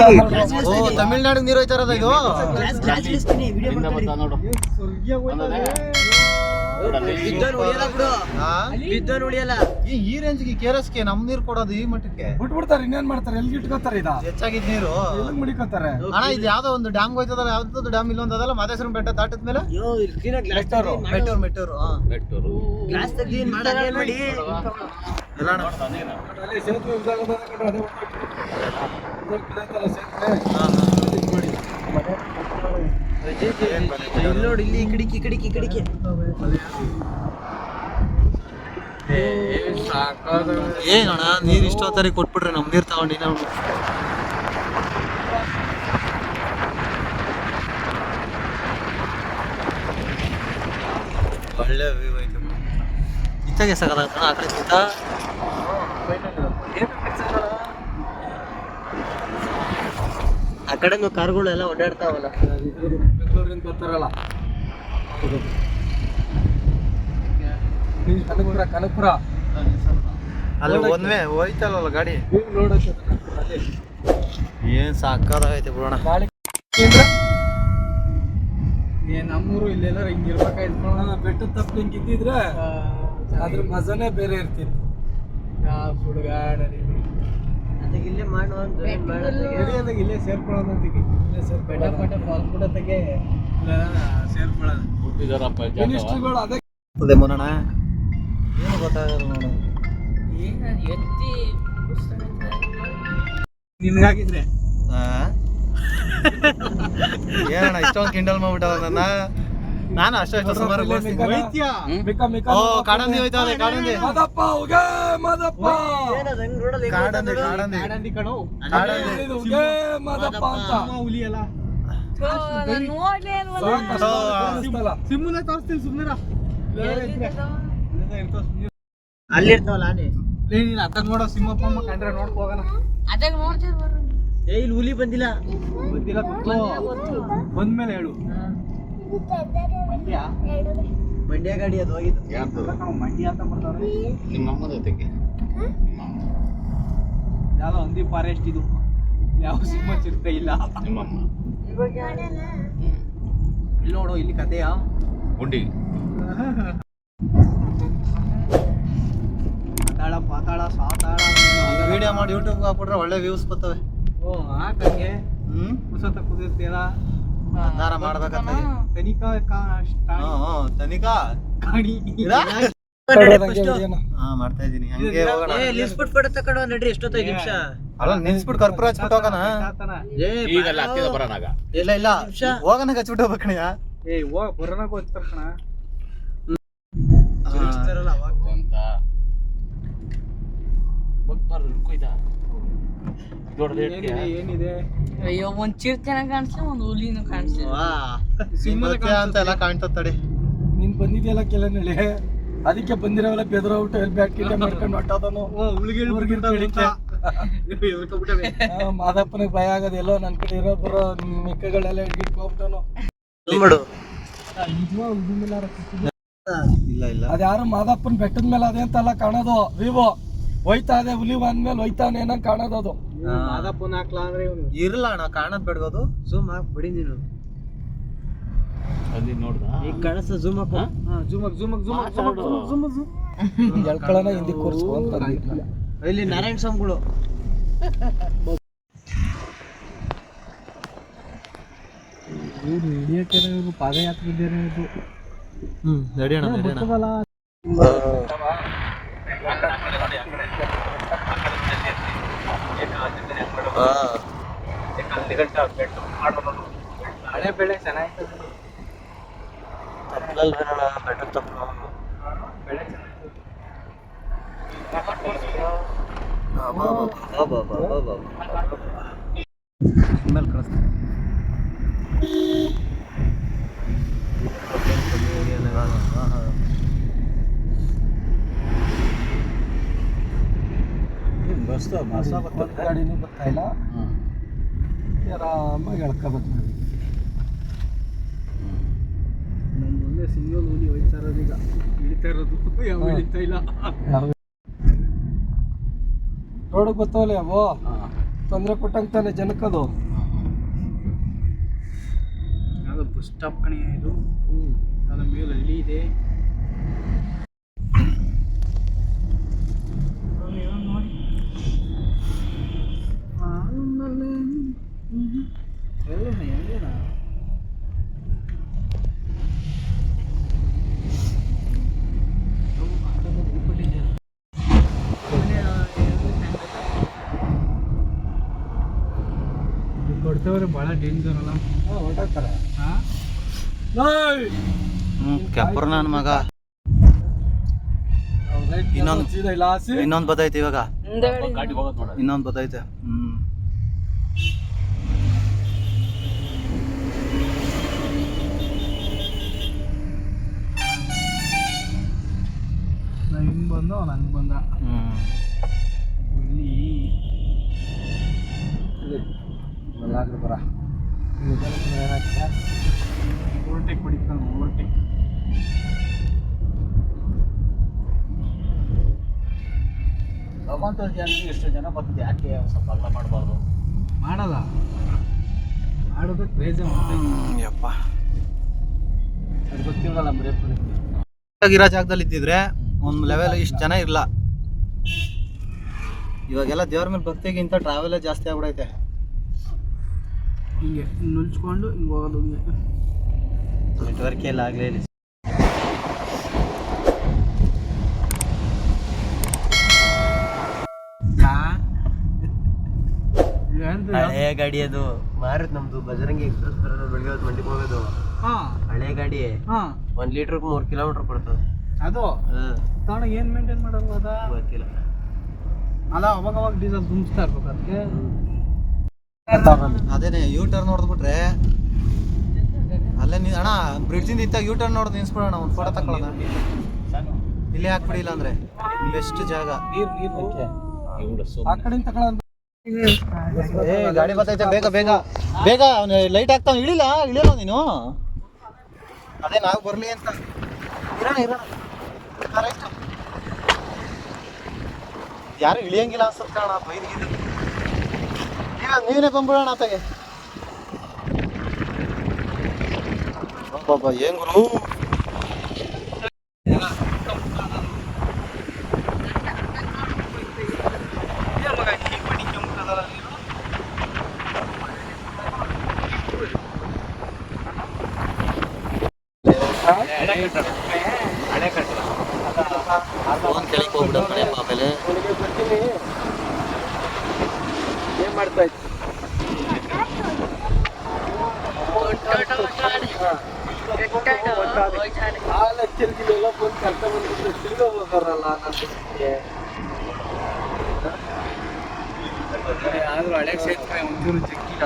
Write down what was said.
ಓ ತಮಿಳ್ನಾಡು ನೀರು ಹೋಯ್ತಾರದ ಇದು ಈ ರೇಂಜ್ಗೆ ಕೆರಸ್ಗೆ ನಮ್ ನೀರು ಕೊಡೋದು ಈ ಮಟ್ಟಕ್ಕೆ ಬಿಟ್ಬಿಡ್ತಾರೆ. ಇನ್ನೇನ್ ಮಾಡ್ತಾರೆ? ಎಲ್ಲಿ ಇಟ್ಕೋತಾರೆ? ಇದ ಹೆಚ್ಚಾಗಿದ್ ನೀರು ಎಲ್ಲಿ ಮುಡಿಕೋತಾರೆ? ಅಣ್ಣ ಇದು ಯಾವ್ದೋ ಒಂದು ಡ್ಯಾಮ್ ಹೋಯ್ತದಲ್ಲ, ಯಾವ್ದು ಡ್ಯಾಮ್ ಇಲ್ಲೊಂದಲ್ಲ ಮಾದೇಶ್ವರ ಬೆಟ್ಟ ದಾಟದ ಮೇಲೆ ಮೆಟ್ಟೂರು ನೋಡಿ ಇಲ್ಲಿ ಕಿಡಿಕಿ ಏನಣ್ಣ ನೀರ್ ಇಷ್ಟೊತ್ತರಿ ಕೊಟ್ಬಿಟ್ರೆ ನಮ್ ನೀರ್ ತಗೊಂಡಿ ನಾವು ಒಳ್ಳೆ ವ್ಯೂ ಐತೆ. ಇತ್ತಾಗೆ ಸಾಕಾಗತ್ತ ಆ ಕಡೆ ಕಿತ್ತ ಆ ಕಡೆ ಕಾರ್ಗಳು ಎಲ್ಲ ಓಡಾಡ್ತಾವಲ್ಲ, ಬೆಂಗಳೂರಿಂದ ಬರ್ತಾರಲ್ಲ. ಕನಕಪುರ ಅಲ್ಲಿ ಒಂದ್ವೇ ಹೋಯ್ತಲ್ಲ ಗಾಡಿ ಏನ್ ಸಾಕಾಗೈತೆ ಬಿಡೋಣ. ನಮ್ಮೂರು ಇಲ್ಲೆಲ್ಲ ಹಿಂಗಿರ್ಬೇಕಾಯ್ತು. ಬೆಟ್ಟದ ತಪ್ಪು ಹಿಂಗೆ ಇದ್ದಿದ್ರೆ ಅದ್ರ ಮಜಾನೇ ಬೇರೆ ಇರ್ತಿತ್ತು. ಇಲ್ಲೇ ಮಾಡುವಂತ ಇಲ್ಲೇ ಸೇರ್ಕೊಳ್ಳೋದಂತಿಗೆ ಮಿನಿಸ್ಟ್ರಿಗಳು ಅದೇ ಮೊನ್ನಣ ಏನು ಗೊತ್ತಾಗಲ್ಲ ನೋಡು. ನಿನ್ಗಾಗಿದ್ರೆ ಏನಣ್ಣ ಇಷ್ಟೊಂದು ಕಿಂಡಲ್ ಮಾಡ್ಬಿಟ್ಟವ ನನ್ನ. ನಾನು ಅಷ್ಟು ಸುಮಾರು ಕಾಡಂದಿ ಹೋಯ್ತಾವೆ ಕಾಡಂದಿ ಮದಪ್ಪ ಉಗೆ ಮದಪ್ಪ ಕಾಡಂದಿ ಉಗೆ ಮದಪ್ಪ ಅಂತ ಹುಲಿ ಅಲ್ಲ ಸಿಮ್ಮನೆ ತೋರಿಸ್ತೀನಿ ಸುಮ್ಮನೆ ಅಲ್ಲಿರ್ತಾವಲ್ಲ ಆನೆ. ನೀನು ಅತ್ತಾಗ ನೋಡೋ ಸಿಂಹಪ್ಪ ಕಂಡ್ರೆ ನೋಡ್ಕೊ ಹೋಗೋಣ. ಇಲ್ಲಿ ಹುಲಿ ಬಂದಿಲ್ಲ ಬಂದ್ಮೇಲೆ ಹೇಳು. ಮಂಡ್ಯ ಗಾಡಿ ಅದು ಹೋಗಿದ್ದು. ಮಂಡ್ಯ ಅಂತ ಬರ್ತಾರೆ. ನಿಮ್ಮಮ್ಮನ ಜೊತೆಗೆ ಯಾವ್ದೋ ಹಂದಿ ಫಾರೆಸ್ಟ್ ಇದು, ಯಾವ ಸಿಂಹ ಚಿರತೆ ಇಲ್ಲ. ನಿಮ್ಮಮ್ಮ ಇಲ್ಲಿ ನೋಡು, ಇಲ್ಲಿ ಕಥೆಯ ಗುಂಡಿ ಪಾತಾಳ ಸಾತಾಳ ವಿಡಿಯೋ ಮಾಡಿ ಯೂಟ್ಯೂಬ್ ಹಾಕ್ಬಿಟ್ರೆ ಒಳ್ಳೆ ವ್ಯೂಸ್ ಬರ್ತವೆ. ಹಾಕಂಗೆ ಪುಸ್ತಕ ಕುದಿರ್ತೀರ ದಾರ ಮಾಡ್ಬೇಕಂತ ತನಿಖಾ ತನಿಖಾ ಕಾಣಿ ಮಾಡ್ತಾ ಇದೀನಿ. ಹಂಗೆ ಹೋಗೋಣ. ಲಿಸ್ಬಿಟ್ ಪಡ ತಕೊಂಡು ನಡ್ರಿ. ಎಷ್ಟೊತ್ತೈದು ನಿಮಿಷ ಅಲ್ಲ ನಿಲ್ಸ್ಬಿಟ್ಟು ಕರ್ಪೂರ ಹಚ್ಬಿಟ್ಟು ಹೋಗೋಣ. ಇಲ್ಲ ಹೋಗೋಣ ಹಚ್ಬಿಟ್ಟು ಹೋಗ್ಬೇಕಣಯ್ಯ. ಬರೋಣ ಗೊತ್ತರ್ಕಣ ಏನಿದೆ. ಅಯ್ಯೋ ಒಂದ್ ಚಿರತೆನ ಕಾಣಿಸ್ಲ, ಒಂದ್ ಹುಲಿನೂ ಕಾಣಿಸ್ಲ. ಸಿಂಹದ ಅಂತ ಎಲ್ಲ ಕಾಣ್ತದೆ. ನೀನ್ ಬಂದಿದ್ಯಲ್ಲ ಕೆಲನಳ್ಳಿ, ಅದಕ್ಕೆ ಬಂದಿರೋಲ್ಲ ಬೆದರೋಗ್ಬಿಟ್ಟು ಎಲ್ಲಿ ಬ್ಯಾಟ್ ಕಿಟ ಮಾಡ್ಕೊಂಡು ಹೊಟ್ಟೋದನು. ಮಾದಪ್ಪನಿಗೆ ಭಯ ಆಗೋದೆಲ್ಲೋ ನನ್ನ ಕಡೆ ಇರೋ ಬರೋ ಮಿಕ್ಕಗಳೆಲ್ಲ ಹಿಡ್ಗಿಟ್ಟು ಹೋಗ್ಬಿಟ್ಟನು. ಇಲ್ಲ ಅದ್ಯಾರು ಮಾದಪ್ಪನ ಬೆಟ್ಟದ ಮೇಲೆ ಅದೇ ಅಂತಲ್ಲ ಕಾಣೋದು. ವಿವೋ ಹೋಯ್ತಾ ಇದೆ, ಹುಲಿ ಬಂದ್ಮೇಲೆ ಹೋಯ್ತಾನೆ ಏನೋ ಕಾಣೋದು. ಅದು ಮಾದಪ್ಪನ ಹಾಕ್ಲಾ ಅಂದ್ರೆ ಇರಲ್ಲ ಅಣ್ಣ, ಕಾಣದ್ ಬೇಡ್ಬೋದು. ಝೂಮ್ ಹಾಕ್ಬಿಡಿ ನೀನು. ಅಲ್ಲಿ ನೋಡ್ದ ಈಗ ಕಾಣಿಸ್ತ ಝೂಮ್ ಹಾಕು. ಎಳ್ಕೊಳ್ಳೋಣ ಹಿಂದಿ ಕೂರಿಸ್ಕೊಂತ ಇಲ್ಲಿ ನಾರಾಯಣ ಸ್ವಾಮಿಗಳು. ಇವ್ರು ಹಿಡಿಯಕ್ಕೆ ಪಾದಯಾತ್ರೆ ಇದ್ದೇನೆ ಇದು. ನಡಿಯೋಣ. ಹಳೆ ಬೆಳೆ ಚೆನ್ನಾಗಿತ್ತು. ಬೆಟ್ಟ ತಪ್ಪು ಬೆಳೆ ಮೇಲೆ ಕಳಿಸ್ತೀನಿ. ಗಾಡಿನೂ ಬರ್ತಾ ಇಲ್ಲ. ಆರಾಮಾಗಿ ಎಳ್ಕೊಬೇಕು. ನಮ್ಮ ಮುಂದೆ ಸಿಂಗಲ್ ಹುಲಿ ಹೋಯ್ತಾ ಇರೋದು, ಈಗ ಇಳಿತಾ ಇರೋದು. ಯಾವ ಇಳಿತಾ ಇಲ್ಲ. ರೋಡಿಗೆ ಬರ್ತಾವಲ್ಲ ಅವು ತೊಂದರೆ ಕೊಟ್ಟಂಗೆ ತಾನೆ ಜನಕ್ಕದು. ಅದು ಬಸ್ ಸ್ಟಾಪ್ ಕಣೆ ಇದು. ಅದ್ರ ಮೇಲೆ ಹಳ್ಳಿ ಇದೆ. ಕೊಡ್ತೇವ್ರೆ ಭಾಳ ಡೇಂಜರ್ ಅಲ್ಲ. ಹೊರಟಾಗ್ತಾರೆ. ಕೆಪ್ಪರ್ ನನ್ನ ಮಗ. ಇನ್ನೊಂದು ಬತ್ತೈತೆ ಇವಾಗ. ಇನ್ನೊಂದು ಬತ್ತೈತೆ. ನಾ ಹಿಂಗೆ ಬಂದು ಅವ್ನು ಹಂಗೆ ಬಂದ. ಇಲ್ಲಿ ಬರ ಓವರ್ಟೇಕ್ ಹೊಡಿತಾನೆ. ಓವರ್ಟೇಕ್ ಭಗವಂತ ಜನರಿಗೆ ಎಷ್ಟು ಜನ ಬರ್ತದೆ, ಯಾಕೆ ಸ್ವಲ್ಪ ಅಗಲ ಮಾಡಬಾರ್ದು? ಮಾಡಲ್ಲ, ಮಾಡೋದು ಕ್ರೇಜ್. ಯಪ್ಪ ಅದು ಗೊತ್ತಿರಲ್ಲ ಇರೋ ಜಾಗದಲ್ಲಿ ಇದ್ದಿದ್ರೆ ಒಂದು ಲೆವೆಲ್ ಇಷ್ಟು ಜನ ಇರಲ್ಲ. ಇವಾಗೆಲ್ಲ ದೇವ್ರ ಮೇಲೆ ಭಕ್ತಿಗಿಂತ ಟ್ರಾವೆಲೇ ಜಾಸ್ತಿ ಆಗ್ಬಿಡೈತೆ. ಹಿಂಗೆ ನುಲ್ಚ್ಕೊಂಡು ಹಿಂಗೆ ಹೋಗೋದು. ಹಿಂಗೆ ನೆಟ್ವರ್ಕ್ ಎಲ್ಲ ಆಗಲೇ ಇಲ್ಲ. ಹಳೆ ಗಾಡಿ ಅದು ಮಾರದ್ ನಮ್ದು ಬಜರಂಗಿ ಎಕ್ಸ್ಪ್ರೆಸ್ ಬರೋದು, ಬೆಳಗ್ಗೆ ಮಂಡಿಗೆ ಹೋಗೋದು. ಹಳೆ ಗಾಡಿ 1 ಲೀಟರ್ಗೆ 3 ಕಿಲೋಮೀಟರ್ ಕೊಡ್ತದೆ. ಅದು ತಗೊಂಡು ಏನು ಮೇಂಟೈನ್ ಮಾಡೋದು ಅದ ಗೊತ್ತಿಲ್ಲ. ಅಲ್ಲ, ಅವಾಗ ಅವಾಗ ಡೀಸೆಲ್ ತುಂಬಿಸ್ತಾ ಇರ್ಬೇಕು ಅದಕ್ಕೆ. ಅದೇನೆ ಯೂ ಟರ್ನ್ ನೋಡಿದ್ಬಿಟ್ರೆ ಅಲ್ಲೇ ಅಣ್ಣ ಬ್ರಿಡ್ಜಿಂದ ಇತ್ತಾಗ ಯೂ ಟರ್ನ್ ನೋಡ್ದು ನಿನ್ಸ್ಬಿಡೋಣ, ಒಂದು ಫೋಟೋ ತಗೊಳ್ಳೋಣ. ಇಲ್ಲೇ ಹಾಕ್ಬಿಡಿ, ಇಲ್ಲ ಅಂದ್ರೆ ಬೆಸ್ಟ್ ಜಾಗ. ಆ ಕಡೆಯಿಂದ ತಗೊಳ್ಳೋಣ. ಏ ಗಾಡಿ ಬರ್ತೈತೆ, ಬೇಗ ಬೇಗ ಬೇಗ. ಅವ್ನು ಲೈಟ್ ಹಾಕ್ತಾವ. ಇಳಿಯಲ್ಲ ನೀನು. ಅದೇ ನಾವು ಬರ್ಲಿ ಅಂತ. ಇರೋಣ ಯಾರು ಇಳಿಯಂಗಿಲ್ಲ ಅನ್ಸುತ್ತೆ ಕಾಣ. ಬೈದಿದ್ದು ನೀವೇ ಬಂದ್ಬಿಡೋಣ ಆತಗೆ. ಬಾಬಾ ಏನ್ ಗುರು. ಫೋನ್ ಕೆಳಗೆ ಹೋಗ್ಬಿಡೋಣ ಆಮೇಲೆ. ಏನ್ ಮಾಡ್ತಾ ಇತ್ತು? ಆ ಲೆಕ್ಚರ್ಗಿಲೆಲ್ಲ ಬಂದು ಕರ್ತ ಬಂದ್ಬಿಟ್ಟು ತಿರ್ಗಾ ಹೋಗೋರಲ್ಲ ನನಗೆ. ಆದ್ರೂ ಹಳೆ ಕ್ಷೇತ್ರ ಒಂಚೂರು ಜಗ್ಗಿಲ್ಲ.